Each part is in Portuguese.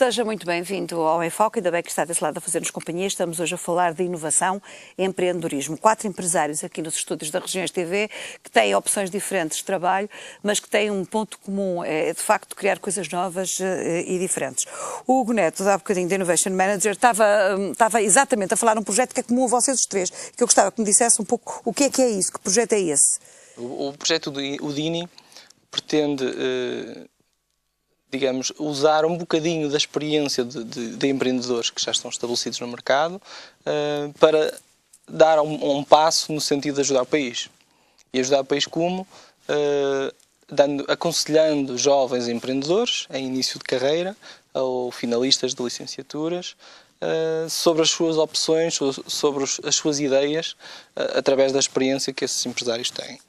Seja muito bem-vindo ao Enfoque, ainda bem que está desse lado a fazer-nos companhia. Estamos hoje a falar de inovação e empreendedorismo. 4 empresários aqui nos estúdios da Regiões TV que têm opções diferentes de trabalho, mas que têm um ponto comum, é de facto criar coisas novas e diferentes. O Hugo Neto, há bocadinho de Innovation Manager, estava exatamente a falar um projeto que é comum a vocês os três, que eu gostava que me dissesse um pouco o que é isso, que projeto é esse? O projeto do Udini pretende, digamos, usar um bocadinho da experiência de empreendedores que já estão estabelecidos no mercado para dar um passo no sentido de ajudar o país. E ajudar o país como? Aconselhando jovens empreendedores em início de carreira ou finalistas de licenciaturas sobre as suas opções, sobre as suas ideias, através da experiência que esses empresários têm.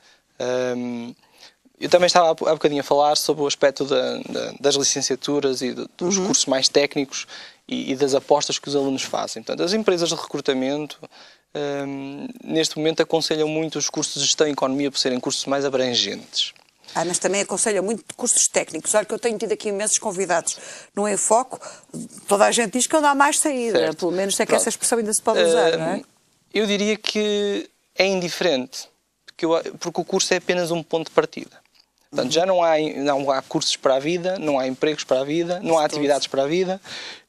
Eu também estava há bocadinho a falar sobre o aspecto das licenciaturas e dos cursos mais técnicos e das apostas que os alunos fazem. Portanto, as empresas de recrutamento, neste momento, aconselham muito os cursos de gestão e economia por serem cursos mais abrangentes. Mas também aconselha muito cursos técnicos. Olha que eu tenho tido aqui imensos convidados no Enfoque. Toda a gente diz que não dá mais saída. Certo. Pelo menos é que essa expressão ainda se pode usar, não é? Eu diria que é indiferente, porque o curso é apenas um ponto de partida. Portanto, já não há cursos para a vida, não há empregos para a vida, não há atividades para a vida,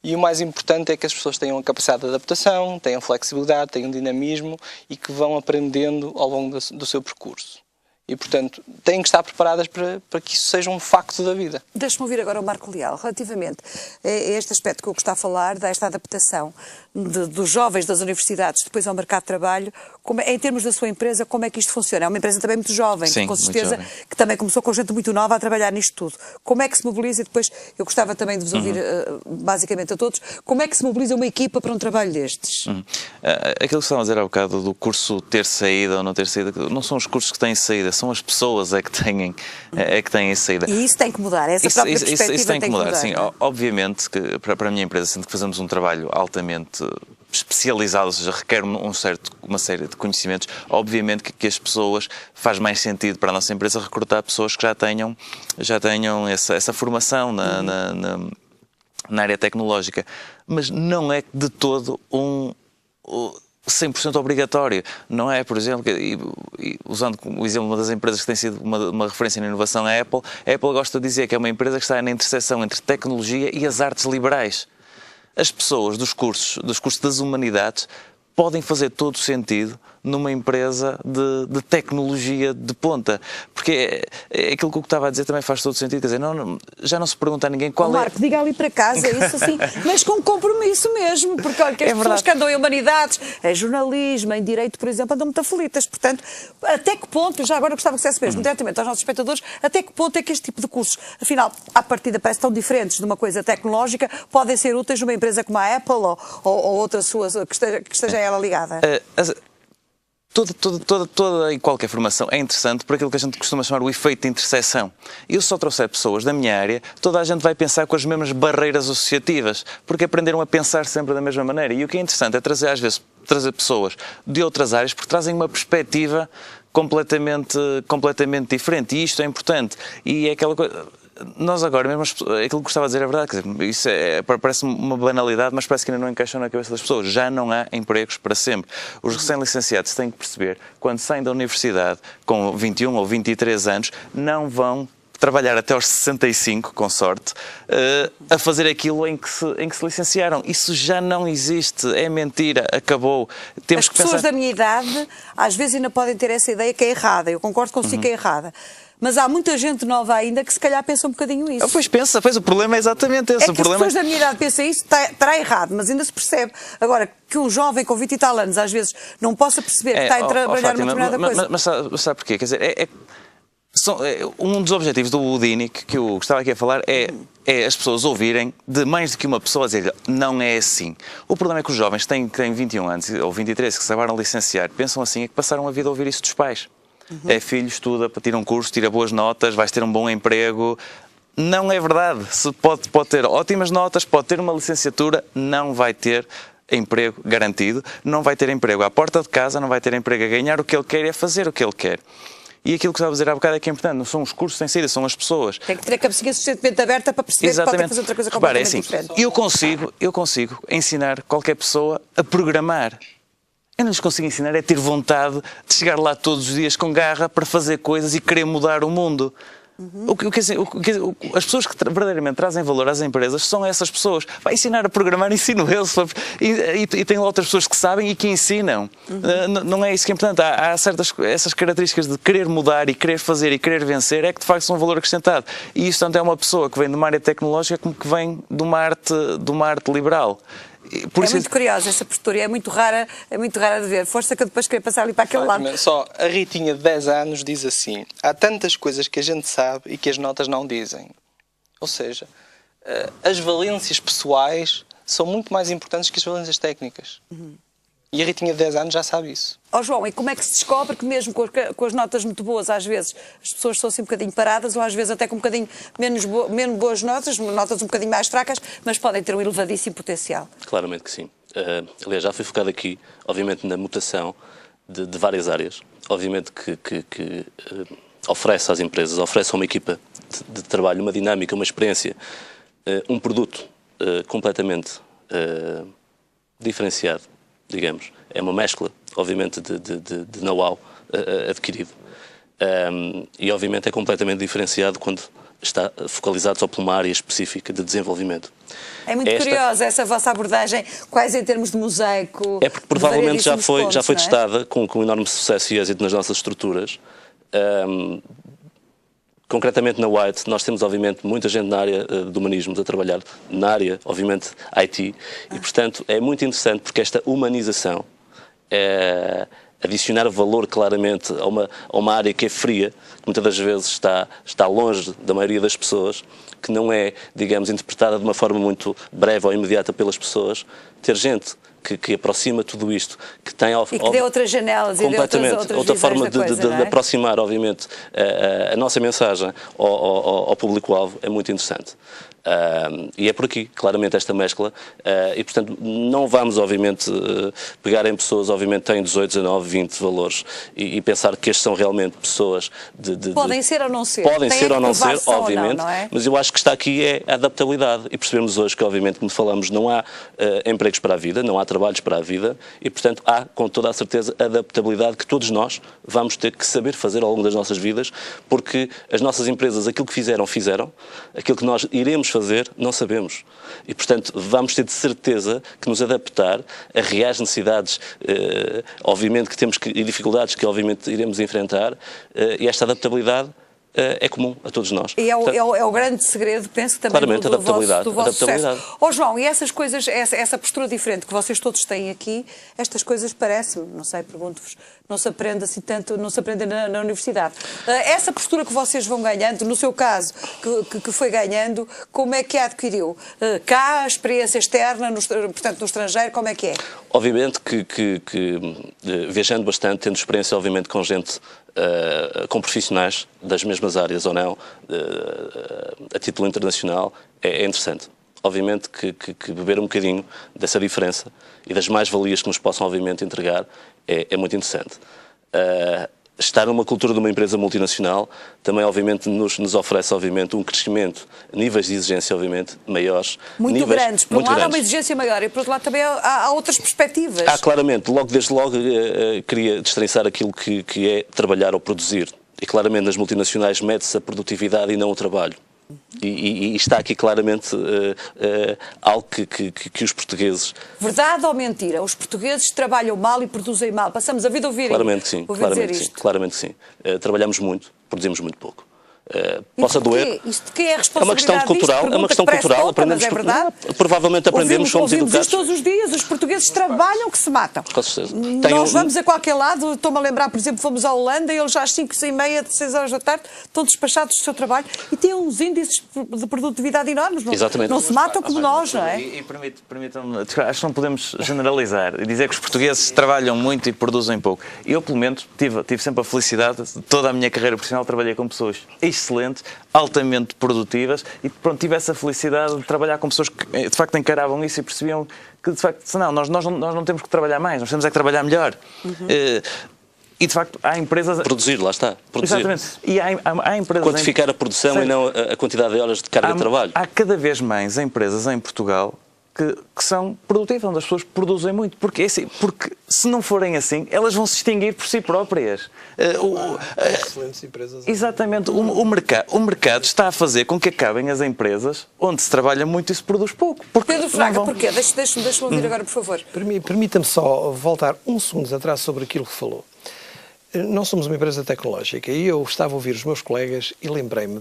e o mais importante é que as pessoas tenham a capacidade de adaptação, tenham flexibilidade, tenham dinamismo e que vão aprendendo ao longo do seu percurso. E, portanto, têm que estar preparadas para que isso seja um facto da vida. Deixe-me ouvir agora o Marco Leal, relativamente a este aspecto que eu gostava de falar, desta adaptação dos jovens das universidades depois ao mercado de trabalho, em termos da sua empresa, como é que isto funciona? É uma empresa também muito jovem, Sim, com certeza, muito jovem, que também começou com gente muito nova a trabalhar nisto tudo. Como é que se mobiliza, e depois eu gostava também de vos ouvir basicamente a todos, como é que se mobiliza uma equipa para um trabalho destes? Aquilo que estava a dizer há bocado do curso ter saída ou não ter saída, não são os cursos que têm saída, são as pessoas que têm saída. E isso tem que mudar, essa própria perspectiva isso tem que mudar. Sim, não é? obviamente que para a minha empresa, sendo que fazemos um trabalho altamente especializado, ou seja, requer uma série de conhecimentos, obviamente que as pessoas, faz mais sentido para a nossa empresa recrutar pessoas que já tenham essa formação na área tecnológica, mas não é de todo 100% obrigatório, não é? Por exemplo, usando o exemplo de uma das empresas que tem sido uma referência na inovação, a Apple gosta de dizer que é uma empresa que está na interseção entre tecnologia e as artes liberais. As pessoas dos cursos das humanidades podem fazer todo o sentido numa empresa de tecnologia de ponta. Porque aquilo que eu estava a dizer também faz todo o sentido. Quer dizer, já não se pergunta a ninguém qual Marco, diga ali para casa, isso assim, mas com compromisso mesmo, porque olha, que as pessoas que andam em humanidades, em jornalismo, em direito, por exemplo, andam muito aflitas. Portanto, até que ponto, já agora eu gostava que dissesse mesmo, diretamente aos nossos espectadores, até que ponto é que este tipo de cursos, afinal, à partida parece tão diferentes de uma coisa tecnológica, podem ser úteis numa empresa como a Apple ou outra sua que esteja a ela ligada? Toda e qualquer formação é interessante por aquilo que a gente costuma chamar o efeito de interseção. Eu só trouxer pessoas da minha área, toda a gente vai pensar com as mesmas barreiras associativas, porque aprenderam a pensar sempre da mesma maneira. E o que é interessante é às vezes, trazer pessoas de outras áreas, porque trazem uma perspectiva completamente diferente. E isto é importante. E é aquela coisa... Nós agora, mesmo aquilo que gostava de dizer é verdade, quer dizer, isso parece uma banalidade, mas parece que ainda não encaixam na cabeça das pessoas. Já não há empregos para sempre. Os recém-licenciados têm que perceber, quando saem da universidade com 21 ou 23 anos, não vão trabalhar até aos 65, com sorte, a fazer aquilo em que se licenciaram. Isso já não existe, é mentira, acabou. As pessoas da minha idade, às vezes ainda podem ter essa ideia que é errada, eu concordo consigo que é errada. Mas há muita gente nova ainda que se calhar pensa um bocadinho isso. Pois o problema é exatamente esse. É que as pessoas da minha idade pensam isso, estará errado, mas ainda se percebe. Agora, que um jovem com 20 e tal anos às vezes não possa perceber que está a trabalhar numa determinada coisa. Mas sabe porquê? Quer dizer, um dos objetivos do Udini que eu gostava aqui a falar é as pessoas ouvirem de mais do que uma pessoa a dizer não é assim. O problema é que os jovens que têm 21 anos ou 23 que se acabaram de licenciar pensam assim, é que passaram a vida a ouvir isso dos pais. É filho, estuda, tira um curso, tira boas notas, vais ter um bom emprego. Não é verdade. Pode ter ótimas notas, pode ter uma licenciatura, não vai ter emprego garantido, não vai ter emprego à porta de casa, não vai ter emprego a ganhar o que ele quer e a fazer o que ele quer. E aquilo que estava a dizer há bocado é que é importante, não são os cursos sem saída, são as pessoas. Tem que ter a cabecinha suficientemente aberta para perceber que pode fazer outra coisa completamente diferente. Eu consigo ensinar qualquer pessoa a programar. Eu não lhes consigo ensinar é ter vontade de chegar lá todos os dias com garra para fazer coisas e querer mudar o mundo. As pessoas que verdadeiramente trazem valor às empresas são essas pessoas. Vai ensinar a programar, ensino eles. E tem outras pessoas que sabem e que ensinam. Não é isso que é importante. Há essas características de querer mudar e querer fazer e querer vencer é que de facto são um valor acrescentado. E isto tanto é uma pessoa que vem de uma área tecnológica como que vem de uma arte liberal. Muito curiosa essa postura, é muito rara de ver. Força que eu depois queria passar ali para aquele lado. Só a Ritinha de 10 anos diz assim: há tantas coisas que a gente sabe e que as notas não dizem. Ou seja, as valências pessoais são muito mais importantes que as valências técnicas. E a Ritinha de 10 anos já sabe isso. João, e como é que se descobre que mesmo com as notas muito boas, às vezes as pessoas estão assim um bocadinho paradas, ou às vezes até com um bocadinho menos boas notas um bocadinho mais fracas, mas podem ter um elevadíssimo potencial? Claramente que sim. Aliás, já fui focado aqui, obviamente, na mutação de várias áreas. Obviamente que oferece às empresas, oferece a uma equipa de trabalho uma dinâmica, uma experiência, um produto completamente diferenciado, digamos. É uma mescla, obviamente, de know-how adquirido. E, obviamente, é completamente diferenciado quando está focalizado só por uma área específica de desenvolvimento. É muito curiosa essa vossa abordagem, quais em termos de mosaico. É porque provavelmente já foi testada com enorme sucesso e êxito nas nossas estruturas. Concretamente na White, nós temos obviamente muita gente na área do humanismo a trabalhar na área, obviamente, IT, e portanto é muito interessante porque esta humanização, adicionar valor claramente a uma área que é fria, que muitas das vezes está longe da maioria das pessoas, que não é, digamos, interpretada de uma forma muito breve ou imediata pelas pessoas, ter gente que aproxima tudo isto, que tem... E que dê outras janelas e dê outra forma de aproximar, obviamente, a nossa mensagem ao público-alvo é muito interessante. E é por aqui, claramente, esta mescla. E, portanto, não vamos, obviamente, pegar em pessoas, obviamente, que têm 18, 19, 20 valores e pensar que estes são realmente pessoas Podem ser ou não ser. Podem ser ou não ser, obviamente. Não é? Mas eu acho que está aqui a adaptabilidade. E percebemos hoje que, obviamente, como falamos, não há empregos para a vida, não há trabalhos para a vida e, portanto, há, com toda a certeza, adaptabilidade que todos nós vamos ter que saber fazer ao longo das nossas vidas, porque as nossas empresas, aquilo que fizeram, aquilo que nós iremos fazer, não sabemos. E, portanto, vamos ter de certeza que nos adaptar a reais necessidades, obviamente que temos e dificuldades que, obviamente, iremos enfrentar, e esta adaptabilidade é comum a todos nós. E portanto, é o grande segredo, penso, que também claramente, do vosso sucesso. João, e essas coisas, essa postura diferente que vocês todos têm aqui, estas coisas parecem-me, não sei, pergunto-vos, não se aprende assim tanto, não se aprende na universidade. Essa postura que vocês vão ganhando, no seu caso, que foi ganhando, como é que a adquiriu? Cá, a experiência externa, portanto, no estrangeiro, como é que é? Obviamente que viajando bastante, tendo experiência, obviamente, com gente, com profissionais das mesmas áreas ou não, a título internacional, é interessante. Obviamente que beber um bocadinho dessa diferença e das mais-valias que nos possam, obviamente, entregar é muito interessante. Estar numa cultura de uma empresa multinacional também, obviamente, nos oferece, obviamente, um crescimento, níveis de exigência, obviamente, maiores. Muito grandes. Por um lado há uma exigência maior e, por outro lado, também há outras perspectivas. Claramente. Desde logo, queria destrinçar aquilo que é trabalhar ou produzir. E, claramente, nas multinacionais mede-se a produtividade e não o trabalho. E está aqui claramente algo que os portugueses... Verdade ou mentira? Os portugueses trabalham mal e produzem mal. Passamos a vida a ouvir Claramente que sim. Trabalhamos muito, produzimos muito pouco. Possa doer. Isto de quem é a responsabilidade? É uma questão cultural. Aprendemos, é verdade? Provavelmente aprendemos, somos educados. Isto todos os dias, os portugueses trabalham que se matam. Com certeza. Nós vamos a qualquer lado, estou-me a lembrar, por exemplo, fomos à Holanda e eles já às 5h30, 6 horas da tarde, estão despachados do seu trabalho e têm uns índices de produtividade enormes. Exatamente. Não se matam como nós, não é? E permitam-me, acho que não podemos generalizar e dizer que os portugueses trabalham muito e produzem pouco. Eu, pelo menos, tive sempre a felicidade, toda a minha carreira profissional trabalhei com pessoas excelentes, altamente produtivas e pronto, tive essa felicidade de trabalhar com pessoas que de facto encaravam isso e percebiam que de facto, não, nós não temos que trabalhar mais, nós temos é que trabalhar melhor. E, de facto, há empresas... Produzir, lá está. Produzir. Exatamente. E há empresas... Quantificar a produção e não a quantidade de horas de carga de trabalho. Há cada vez mais empresas em Portugal que são produtivas, onde as pessoas produzem muito. Porque se não forem assim, elas vão se extinguir por si próprias. Excelentes empresas. Exatamente. O mercado está a fazer com que acabem as empresas onde se trabalha muito e se produz pouco. Pedro Fraga, porquê? Deixa-me ouvir agora, por favor. Permita-me só voltar uns segundos atrás sobre aquilo que falou. Nós somos uma empresa tecnológica e eu estava a ouvir os meus colegas e lembrei-me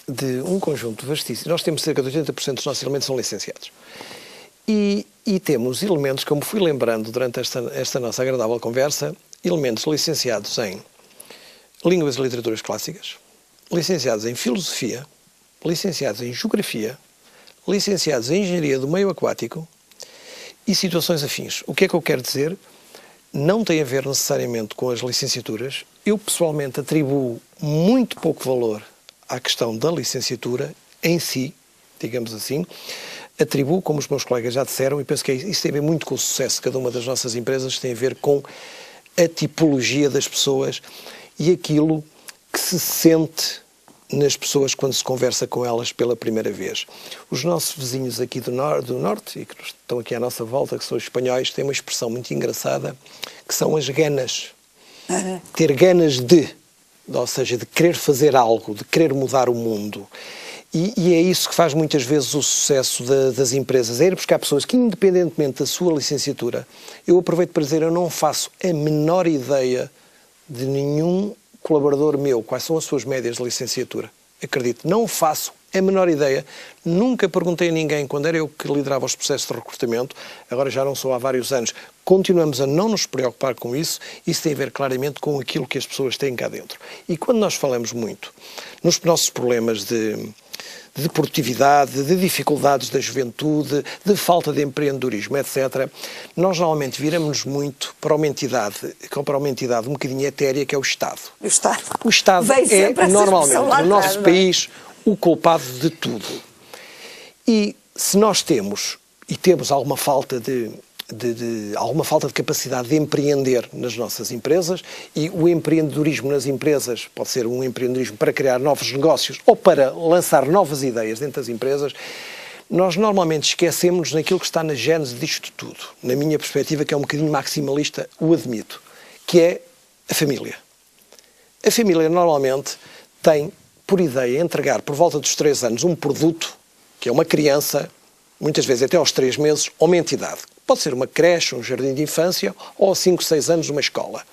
de um conjunto vastíssimo. Nós temos cerca de 80% dos nossos elementos são licenciados. E temos elementos, como fui lembrando durante esta nossa agradável conversa, elementos licenciados em línguas e literaturas clássicas, licenciados em filosofia, licenciados em geografia, licenciados em engenharia do meio aquático e situações afins. O que é que eu quero dizer? Não tem a ver necessariamente com as licenciaturas. Eu, pessoalmente, atribuo muito pouco valor à questão da licenciatura em si, digamos assim. Atribuo, como os meus colegas já disseram, e penso que isso tem a ver muito com o sucesso de cada uma das nossas empresas, tem a ver com a tipologia das pessoas e aquilo que se sente nas pessoas quando se conversa com elas pela primeira vez. Os nossos vizinhos aqui do Norte, e que estão aqui à nossa volta, que são os espanhóis, têm uma expressão muito engraçada, que são as ganas. Ter ganas ou seja, de querer fazer algo, de querer mudar o mundo. E é isso que faz muitas vezes o sucesso das empresas, é ir buscar pessoas que, independentemente da sua licenciatura, eu aproveito para dizer, eu não faço a menor ideia de nenhum colaborador meu, quais são as suas médias de licenciatura. Acredito, não faço a menor ideia. Nunca perguntei a ninguém, quando era eu que liderava os processos de recrutamento, agora já não sou há vários anos, continuamos a não nos preocupar com isso, isso tem a ver claramente com aquilo que as pessoas têm cá dentro. E quando nós falamos muito nos nossos problemas de produtividade, de dificuldades da juventude, de falta de empreendedorismo, etc., nós normalmente viramos-nos muito para uma entidade um bocadinho etérea, que é o Estado. O Estado. O Estado é, normalmente, no nosso país, o culpado de tudo. E se nós temos alguma falta de capacidade de empreender nas nossas empresas, e o empreendedorismo nas empresas pode ser um empreendedorismo para criar novos negócios ou para lançar novas ideias dentro das empresas, nós normalmente esquecemos naquilo que está na gênese disto tudo, na minha perspectiva, que é um bocadinho maximalista, o admito, que é a família. A família normalmente tem por ideia entregar por volta dos 3 anos um produto, que é uma criança, muitas vezes até aos 3 meses, a uma entidade. Pode ser uma creche, um jardim de infância ou 5, 6 anos uma escola.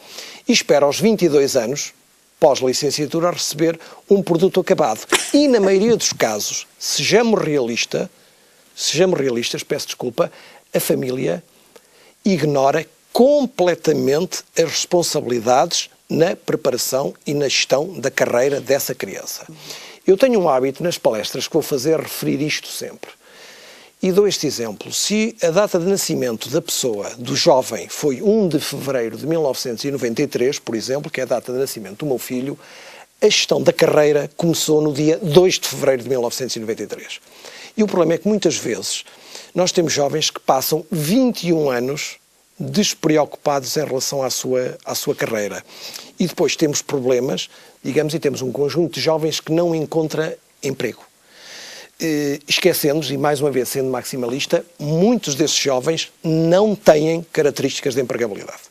E espera aos 22 anos, pós-licenciatura, a receber um produto acabado. E na maioria dos casos, sejamos realistas, peço desculpa, a família ignora completamente as responsabilidades na preparação e na gestão da carreira dessa criança. Eu tenho um hábito nas palestras que vou fazer referir isto sempre. E dou este exemplo. Se a data de nascimento da pessoa, do jovem, foi 1 de fevereiro de 1993, por exemplo, que é a data de nascimento do meu filho, a gestão da carreira começou no dia 2 de fevereiro de 1993. E o problema é que muitas vezes nós temos jovens que passam 21 anos despreocupados em relação à sua carreira. E depois temos problemas, digamos, e temos um conjunto de jovens que não encontra emprego. Esquecendo-nos, e mais uma vez sendo maximalista, muitos desses jovens não têm características de empregabilidade.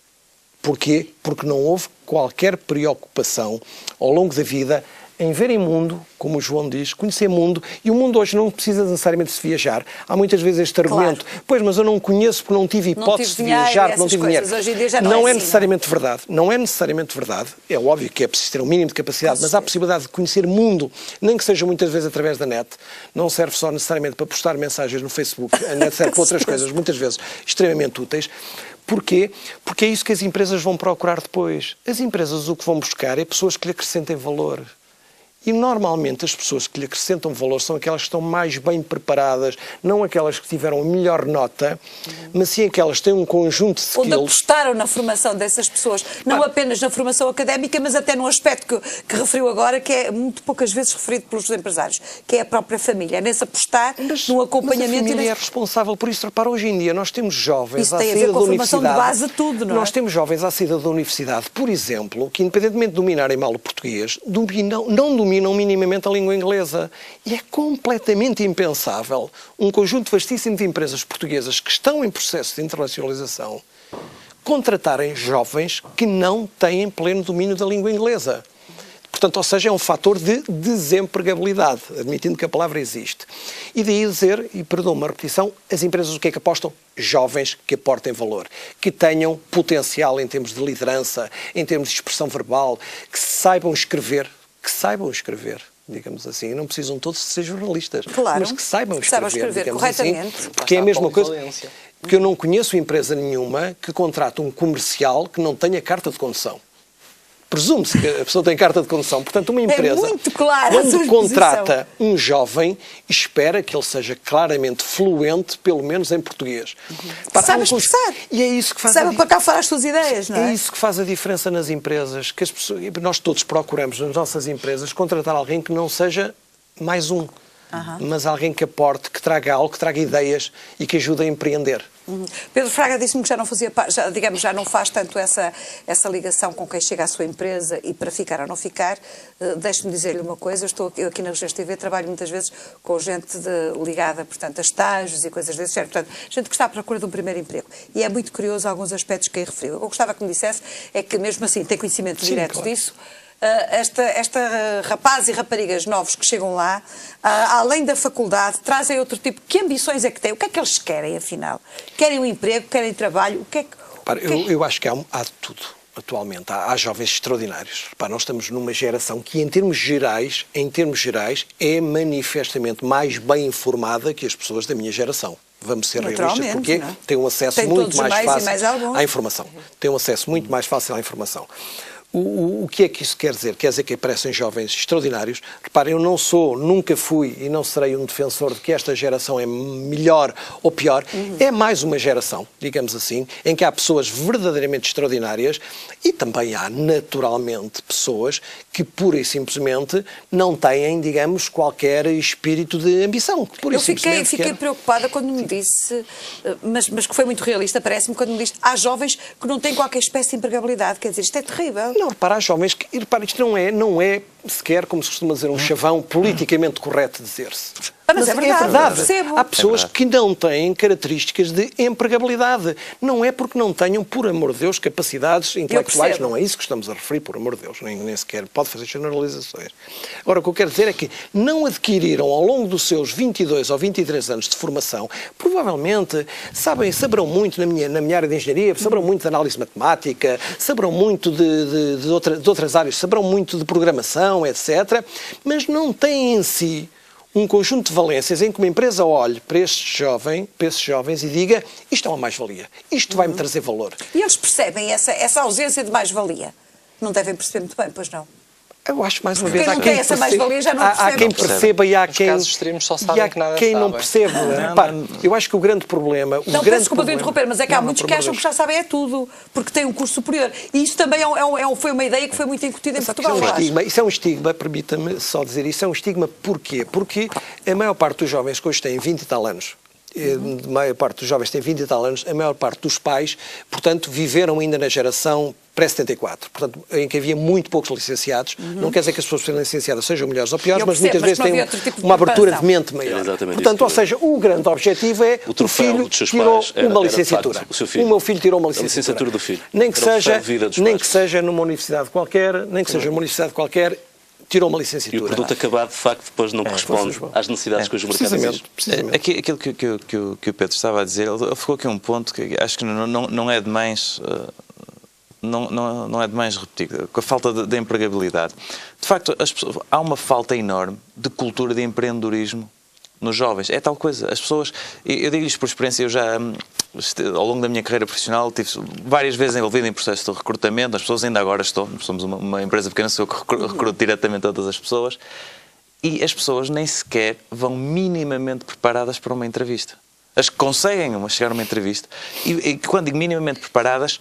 Porquê? Porque não houve qualquer preocupação ao longo da vida em verem mundo, como o João diz, conhecer mundo, e o mundo hoje não precisa necessariamente de se viajar. Há muitas vezes este argumento, pois, mas eu não conheço porque não tive hipótese de viajar, porque não tive dinheiro. Hoje em dia já não é assim, necessariamente verdade. Não é necessariamente verdade. É óbvio que é preciso ter um mínimo de capacidade, mas há a possibilidade de conhecer mundo, nem que seja muitas vezes através da net. Não serve só necessariamente para postar mensagens no Facebook. A net serve para outras coisas, muitas vezes extremamente úteis. Porquê? Porque é isso que as empresas vão procurar depois. As empresas o que vão buscar é pessoas que lhe acrescentem valor. E normalmente as pessoas que lhe acrescentam valor são aquelas que estão mais bem preparadas, não aquelas que tiveram a melhor nota, mas sim aquelas que têm um conjunto de skills. Onde apostaram na formação dessas pessoas, não apenas na formação académica, mas até num aspecto que referiu agora, que é muito poucas vezes referido pelos empresários, que é a própria família. É nesse apostar no acompanhamento. Mas a família é responsável por isso. Repara, hoje em dia nós temos jovens à saída da universidade. Isso tem a ver com a formação de base de tudo, não é? Nós temos jovens à saída da universidade, por exemplo, que independentemente de dominarem mal o português, não dominam minimamente a língua inglesa. E é completamente impensável um conjunto vastíssimo de empresas portuguesas que estão em processo de internacionalização contratarem jovens que não têm pleno domínio da língua inglesa. Portanto, ou seja, é um fator de desempregabilidade, admitindo que a palavra existe. E daí dizer, e perdão uma repetição, as empresas o que é que apostam? Jovens que aportem valor, que tenham potencial em termos de liderança, em termos de expressão verbal, que saibam escrever, digamos assim. Não precisam todos ser jornalistas, claro, mas que saibam escrever corretamente. Assim, porque é a mesma coisa. Porque eu não conheço empresa nenhuma que contrate um comercial que não tenha carta de condução. Presume-se que a pessoa tem carta de condução. Portanto, uma empresa, muito clara, quando contrata um jovem, espera que ele seja claramente fluente, pelo menos em português. Sabe expressar. E é isso que faz sabe para cá fora as suas ideias, não é? É isso que faz a diferença nas empresas. Que as pessoas, nós todos procuramos nas nossas empresas contratar alguém que não seja mais um, mas alguém que aporte, que traga algo, que traga ideias e que ajude a empreender. Pedro Fraga disse-me que já não fazia, já não faz tanto essa ligação com quem chega à sua empresa e para ficar ou não ficar. Deixe-me dizer-lhe uma coisa, eu aqui na Regiões TV trabalho muitas vezes com gente ligada, portanto, a estágios e coisas desse género, portanto, gente que está à procura de um primeiro emprego. E é muito curioso alguns aspectos que aí referiu. Eu gostava que me dissesse é que mesmo assim tem conhecimento direto disso. Esta rapazes e raparigas novos que chegam lá, além da faculdade, trazem outro tipo. Que ambições é que têm? O que é que eles querem, afinal? Querem um emprego? Querem trabalho? O que é que... Eu acho que há de tudo. Atualmente há jovens extraordinários. Nós estamos numa geração que, em termos gerais, é manifestamente mais bem informada que as pessoas da minha geração. Vamos ser realistas, porque tem um acesso muito mais fácil à informação. Tem um acesso muito mais fácil à informação. O que é que isso quer dizer? Quer dizer que aparecem jovens extraordinários. Reparem, eu nunca fui e não serei um defensor de que esta geração é melhor ou pior. É mais uma geração, digamos assim, em que há pessoas verdadeiramente extraordinárias e também há, naturalmente, pessoas que pura e simplesmente não têm, digamos, qualquer espírito de ambição. Eu fiquei preocupada quando me disse, mas que foi muito realista, parece-me, quando me disse, há jovens que não têm qualquer espécie de empregabilidade. Quer dizer, isto é terrível. Não, repara, há jovens que... Repara, isto não é sequer, como se costuma dizer, um chavão politicamente correto dizer-se. Mas é verdade. Há pessoas que não têm características de empregabilidade. Não é porque não tenham, por amor de Deus, capacidades intelectuais. Não é isso que estamos a referir, por amor de Deus. Nem sequer pode fazer generalizações. Agora, o que eu quero dizer é que não adquiriram, ao longo dos seus 22 ou 23 anos de formação, provavelmente saberão muito, na minha área de engenharia, saberão muito de análise matemática, saberão muito de outras áreas, saberão muito de programação, etc. Mas não têm em si um conjunto de valências em que uma empresa olhe para esses jovens e diga, isto é uma mais-valia, isto vai-me trazer valor. E eles percebem essa ausência de mais-valia? Não devem perceber muito bem, pois não? Eu acho, mais uma vez, há quem essa mais-valia já não percebe. Há quem perceba e há quem... Os casos extremos só sabem que nada quem não percebe. Eu acho que o grande problema... Peço desculpa de interromper, mas é que há muitos que acham que já sabem é tudo, porque têm um curso superior. E isso também foi uma ideia que foi muito incutida em Portugal. Isso é um estigma, permita-me só dizer, isso é um estigma porquê? Porque a maior parte dos jovens que hoje têm 20 e tal anos, a maior parte dos jovens tem 20 e tal anos, a maior parte dos pais, portanto, viveram ainda na geração pré-74, portanto, em que havia muito poucos licenciados. Não quer dizer que as pessoas que são licenciadas sejam melhores ou piores, mas muitas vezes têm uma abertura de mente maior. Portanto, ou seja, o grande objetivo é o filho tirou uma licenciatura. O meu filho tirou uma licenciatura do filho. Nem que seja numa universidade qualquer, tirou uma licenciatura. E o produto acabado, de facto, depois não corresponde às necessidades que hoje o mercado exige. Aquilo que o Pedro estava a dizer, ele ficou aqui um ponto que acho que não é demais... Não é demais repetir, com a falta de empregabilidade. De facto, há uma falta enorme de cultura de empreendedorismo nos jovens, é tal coisa. As pessoas, eu digo isto por experiência, eu já, ao longo da minha carreira profissional, tive várias vezes envolvido em processos de recrutamento, as pessoas ainda agora somos uma empresa pequena, sou eu que recruto diretamente todas as pessoas, e as pessoas nem sequer vão minimamente preparadas para uma entrevista. As que conseguem chegar a uma entrevista, e quando digo minimamente preparadas,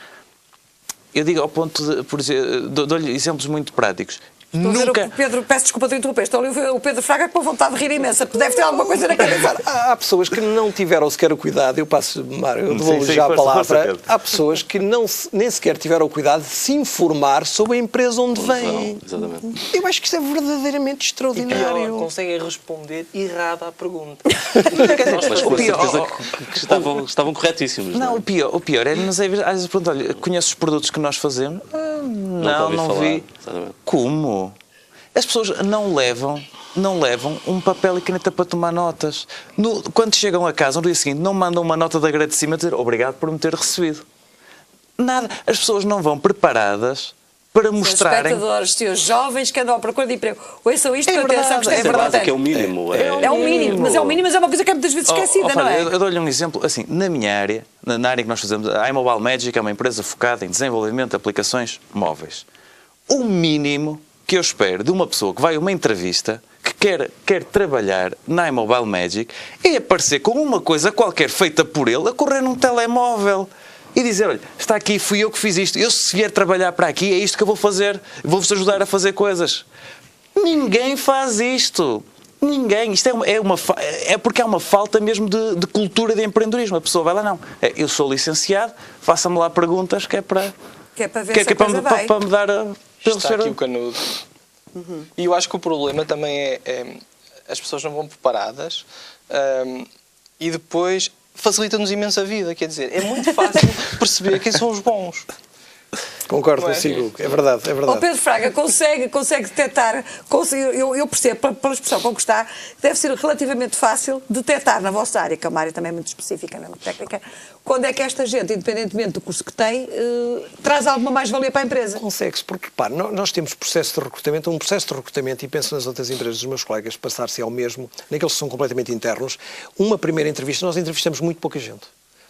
eu digo ao ponto de, por exemplo, dou-lhe exemplos muito práticos. Nunca... Pedro, peço desculpa de interromper, estou ali o Pedro Fraga com vontade de rir imensa, deve ter alguma coisa na cabeça. Há pessoas que não tiveram sequer o cuidado, eu passo, Mário, eu devolvo já a palavra, há pessoas que nem sequer tiveram o cuidado de se informar sobre a empresa onde vêm. Exatamente. Eu acho que isso é verdadeiramente extraordinário. E pior, conseguem responder errado à pergunta. Mas com a certeza que estavam corretíssimos. Não, o pior é, às vezes pergunto, olha, conheces os produtos que nós fazemos? Não vi. Exatamente. Como? As pessoas não levam um papel e caneta para tomar notas. Quando chegam a casa, no dia seguinte, não mandam uma nota de agradecimento a dizer obrigado por me ter recebido. Nada. As pessoas não vão preparadas para mostrarem... Os espectadores, os jovens que andam à procura de emprego. Ouçam isto, é que atenção, que isto é verdade. Que é o mínimo. É o mínimo, mas é uma coisa que é muitas vezes esquecida, não é? Eu dou-lhe um exemplo, assim, na minha área, na área que nós fazemos, a iMobile Magic é uma empresa focada em desenvolvimento de aplicações móveis. O mínimo que eu espero de uma pessoa que vai a uma entrevista, que quer trabalhar na iMobile Magic, é aparecer com uma coisa qualquer feita por ele, a correr num telemóvel. E dizer, olha, está aqui, fui eu que fiz isto, eu se vier trabalhar para aqui, é isto que eu vou fazer, vou-vos ajudar a fazer coisas. Ninguém faz isto. Ninguém. Isto é porque há uma falta mesmo de cultura de empreendedorismo. A pessoa vai lá, não, eu sou licenciado, faça-me lá perguntas que é para ver se a coisa vai. Para me dar a... Está aqui o canudo. E eu acho que o problema também é as pessoas não vão preparadas e depois facilita-nos imenso a vida. Quer dizer, é muito fácil perceber quem são os bons. Concordo consigo, é verdade, é verdade. O Pedro Fraga consegue detectar, eu percebo, pela expressão com que está, deve ser relativamente fácil detectar na vossa área, que é uma área também muito específica, não é muito técnica, quando é que esta gente, independentemente do curso que tem, traz alguma mais-valia para a empresa. Consegue-se, porque, repare, nós temos um processo de recrutamento, e penso nas outras empresas dos meus colegas, passar-se ao mesmo, naqueles que são completamente internos, uma primeira entrevista, nós entrevistamos muito pouca gente.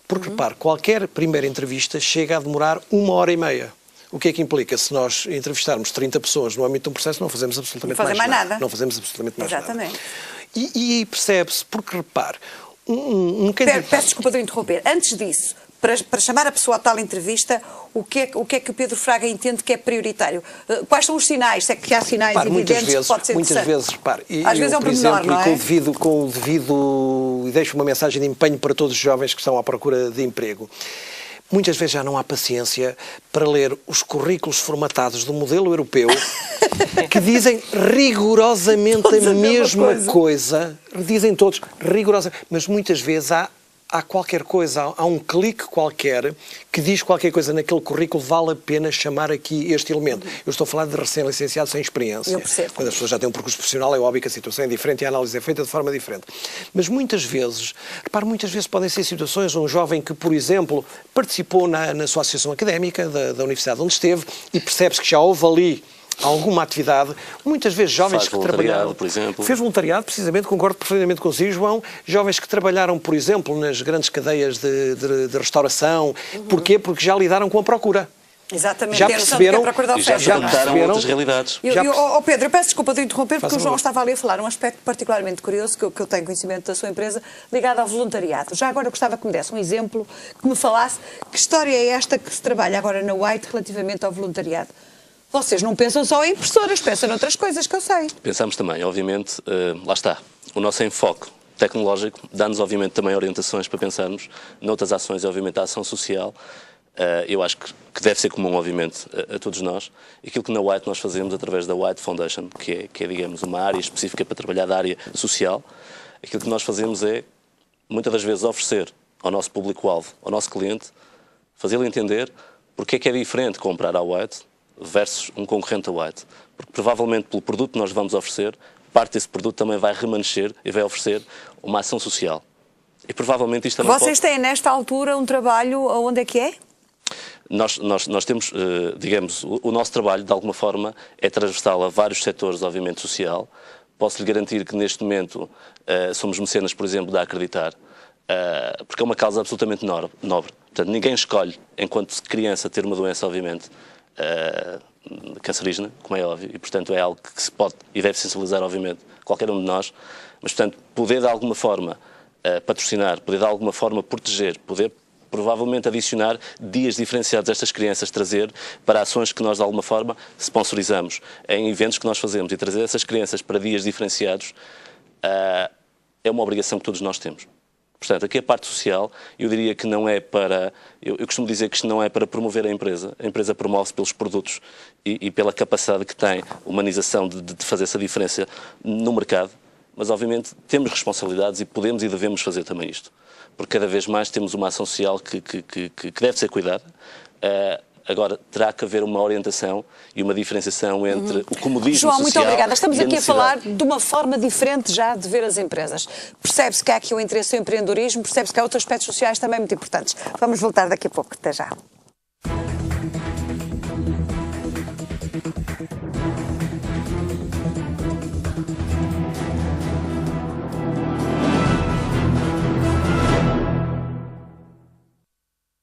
Porque, repare, qualquer primeira entrevista chega a demorar 1h30. O que é que implica? Se nós entrevistarmos 30 pessoas no âmbito de um processo, não fazemos absolutamente mais nada. Não fazemos absolutamente mais nada. Exatamente. E percebe-se, porque, repare, Peço desculpa de interromper. Antes disso, para chamar a pessoa a tal entrevista, o que é que o Pedro Fraga entende que é prioritário? Quais são os sinais? Se é que há sinais evidentes que pode ser muitas vezes, repare, às vezes é um pormenor, não é? Com o devido, e deixo uma mensagem de empenho para todos os jovens que estão à procura de emprego. Muitas vezes já não há paciência para ler os currículos formatados do modelo europeu que dizem rigorosamente a mesma coisa. Dizem todos rigorosamente, mas muitas vezes há qualquer coisa, há um clique qualquer que diz qualquer coisa naquele currículo, vale a pena chamar aqui este elemento. Eu estou a falar de recém-licenciados sem experiência. Eu percebo. Quando as pessoas já têm um percurso profissional, é óbvio que a situação é diferente e a análise é feita de forma diferente. Mas muitas vezes, repare, podem ser situações, um jovem que, por exemplo, participou na sua associação académica da universidade onde esteve e percebe-se que já houve ali alguma atividade, muitas vezes jovens que trabalharam, por exemplo. Fez voluntariado, precisamente, concordo perfeitamente consigo, João, jovens que trabalharam, por exemplo, nas grandes cadeias de restauração. Porquê? Porque já lidaram com a procura. Exatamente. Já perceberam, e já se adaptaram a outras realidades. Pedro, eu peço desculpa de interromper, porque o João estava ali a falar um aspecto particularmente curioso, que eu tenho conhecimento da sua empresa, ligado ao voluntariado. Já agora eu gostava que me desse um exemplo, que me falasse que história é esta que se trabalha agora na White relativamente ao voluntariado. Vocês não pensam só em impressoras, pensam noutras coisas que eu sei. Pensamos também, obviamente, lá está, o nosso enfoque tecnológico dá-nos, obviamente, também orientações para pensarmos noutras ações e, obviamente, a ação social. Eu acho que deve ser comum, obviamente, a todos nós. Aquilo que na White nós fazemos através da White Foundation, que é, digamos, uma área específica para trabalhar da área social, aquilo que nós fazemos é, muitas das vezes, oferecer ao nosso público-alvo, ao nosso cliente, fazê-lo entender porque é diferente comprar à White versus um concorrente a White. Porque provavelmente pelo produto que nós vamos oferecer, parte desse produto também vai remanescer e vai oferecer uma ação social. E provavelmente isto também Vocês têm nesta altura um trabalho onde é que é? Nós temos, digamos, o nosso trabalho de alguma forma é transversal a vários setores, obviamente, social, posso-lhe garantir que neste momento somos mecenas, por exemplo, da Acreditar, porque é uma causa absolutamente nobre. Portanto, ninguém escolhe, enquanto criança, ter uma doença, obviamente, cancerígena, como é óbvio, e portanto é algo que se pode e deve sensibilizar, obviamente, qualquer um de nós, mas portanto poder de alguma forma patrocinar, poder de alguma forma proteger, poder provavelmente adicionar dias diferenciados a estas crianças, trazer para ações que nós de alguma forma sponsorizamos, em eventos que nós fazemos, e trazer essas crianças para dias diferenciados é uma obrigação que todos nós temos. Portanto, aqui a parte social, eu diria que não é para... Eu costumo dizer que isto não é para promover a empresa promove-se pelos produtos e pela capacidade que tem, humanização de fazer essa diferença no mercado, mas obviamente temos responsabilidades e podemos e devemos fazer também isto, porque cada vez mais temos uma ação social que deve ser cuidada. Agora, terá que haver uma orientação e uma diferenciação entre o comodismo João, social. muito obrigada. Estamos aqui a falar necessidade. de uma forma diferente já de ver as empresas. Percebe-se que há aqui o interesse no empreendedorismo, percebe-se que há outros aspectos sociais também muito importantes. Vamos voltar daqui a pouco. Até já.